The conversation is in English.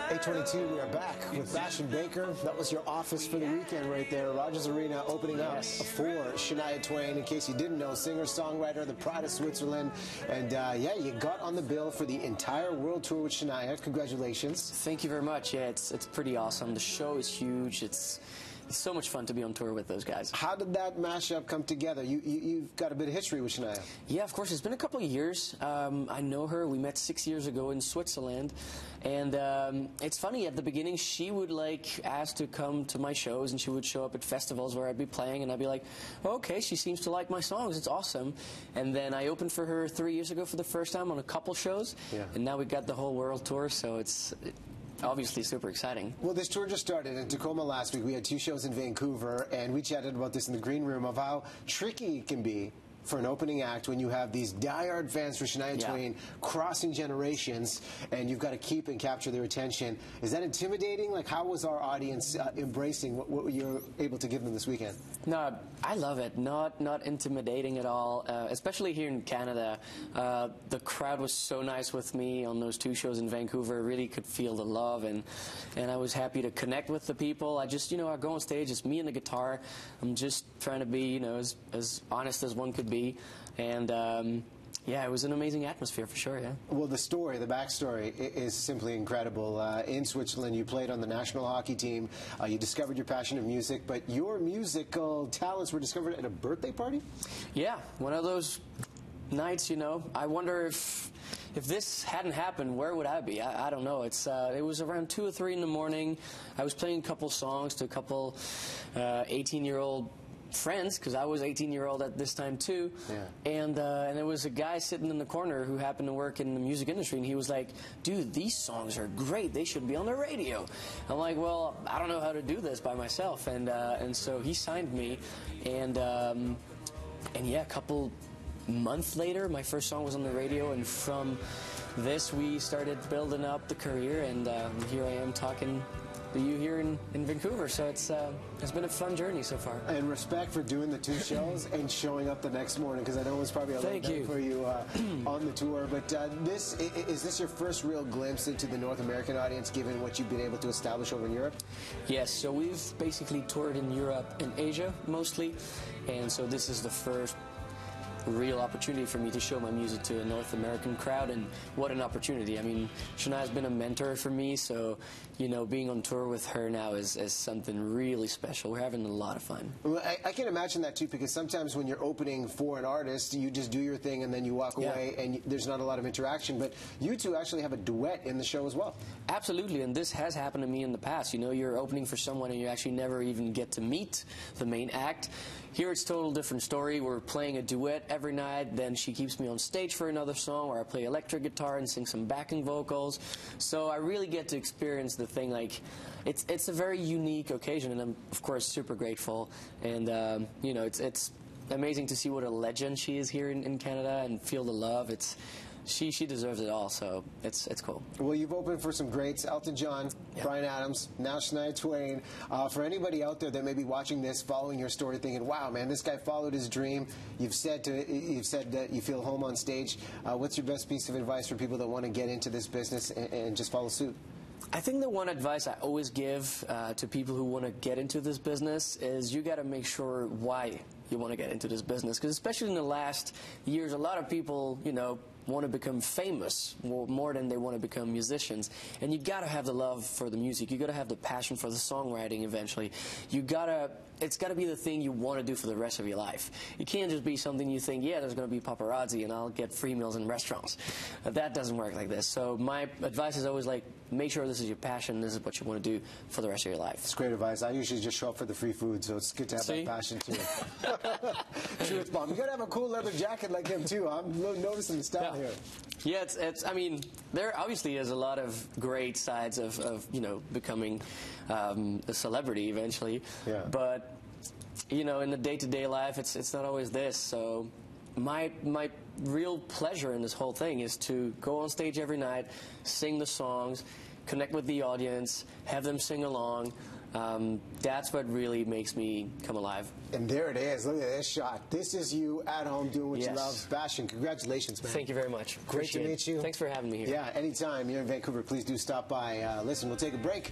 8:22, we are back with Bastian Baker. That was your office for the weekend right there. Rogers Arena opening up for Shania Twain. In case you didn't know, singer-songwriter, the pride of Switzerland. And yeah, you got on the bill for the entire world tour with Shania. Congratulations. Thank you very much. Yeah, it's pretty awesome. The show is huge. It's so much fun to be on tour with those guys. How did that mashup come together? You've got a bit of history with Shania. Yeah, of course. It's been a couple of years. I know her. We met 6 years ago in Switzerland. And it's funny, at the beginning, she would ask to come to my shows, and she would show up at festivals where I'd be playing, and I'd be like, oh, okay, she seems to like my songs. It's awesome. And then I opened for her 3 years ago for the first time on a couple shows. Yeah. And now we got the whole world tour, so it's obviously super exciting. Well, this tour just started in Tacoma last week. We had 2 shows in Vancouver, and we chatted about this in the green room of how tricky it can be for an opening act when you have these diehard fans for Shania Twain crossing generations, and you've got to keep and capture their attention. Is that intimidating? Like, how was our audience embracing what you were able to give them this weekend? No, I love it. Not intimidating at all, especially here in Canada. The crowd was so nice with me on those 2 shows in Vancouver. Really could feel the love, and I was happy to connect with the people. I just, I go on stage, it's me and the guitar. I'm just trying to be, as honest as one could be. And yeah, it was an amazing atmosphere for sure, yeah. Well, the backstory is simply incredible. In Switzerland, you played on the national hockey team. You discovered your passion of music, but your musical talents were discovered at a birthday party? Yeah, one of those nights, I wonder if this hadn't happened, where would I be? I don't know. It was around 2 or 3 in the morning. I was playing a couple songs to a couple 18-year-old friends, because I was 18-year-old at this time too. Yeah. And there was a guy sitting in the corner who happened to work in the music industry, and he was like, dude, these songs are great, they should be on the radio. I'm like, well, I don't know how to do this by myself, and so he signed me, and yeah, a couple months later my first song was on the radio, and from this we started building up the career, and here I am talking to you here in Vancouver, so it's been a fun journey so far. And respect for doing the 2 shows and showing up the next morning, because I know it was probably a little bit for you on the tour. But is this your first real glimpse into the North American audience, given what you've been able to establish over in Europe? Yes, so we've basically toured in Europe and Asia mostly, and so this is the first real opportunity for me to show my music to a North American crowd, and what an opportunity. I mean, Shania's been a mentor for me, so being on tour with her now is something really special. We're having a lot of fun. Well, I can imagine that too, because sometimes when you're opening for an artist, you just do your thing and then you walk away, and there's not a lot of interaction. But you 2 actually have a duet in the show as well. Absolutely, and this has happened to me in the past. You're opening for someone and you actually never even get to meet the main act. Here it's a total different story. We're playing a duet every night, then she keeps me on stage for another song where I play electric guitar and sing some backing vocals. So I really get to experience the thing. It's a very unique occasion, and I'm of course super grateful. And it's amazing to see what a legend she is here in Canada, and feel the love. She deserves it all, so it's cool. Well, you've opened for some greats: Elton John, Bryan Adams, now Shania Twain. For anybody out there that may be watching this, following your story, thinking, "Wow, man, this guy followed his dream." You've said that you feel home on stage. What's your best piece of advice for people that want to get into this business and just follow suit? I think the one advice I always give to people who want to get into this business is you got to make sure why you want to get into this business, because especially in the last years, a lot of people, want to become famous more than they want to become musicians. And you got to have the love for the music. You got to have the passion for the songwriting eventually. It's got to be the thing you want to do for the rest of your life. It can't just be something you think, yeah, there's going to be paparazzi and I'll get free meals in restaurants. That doesn't work like this. So my advice is always make sure this is your passion, this is what you want to do for the rest of your life. It's great advice. I usually just show up for the free food, so it's good to have that passion too. Truth bomb. You got to have a cool leather jacket like him too. I'm noticing the style here. Yeah, I mean, there obviously is a lot of great sides of becoming a celebrity eventually. Yeah. But in the day-to-day life, it's not always this. So my real pleasure in this whole thing is to go on stage every night, sing the songs, connect with the audience, have them sing along, That's what really makes me come alive. And there it is. Look at this shot. This is you at home doing what you love. Bastian, congratulations, man. Thank you very much. Great to meet you. Thanks for having me here. Yeah, anytime you're in Vancouver, please do stop by. Listen, we'll take a break.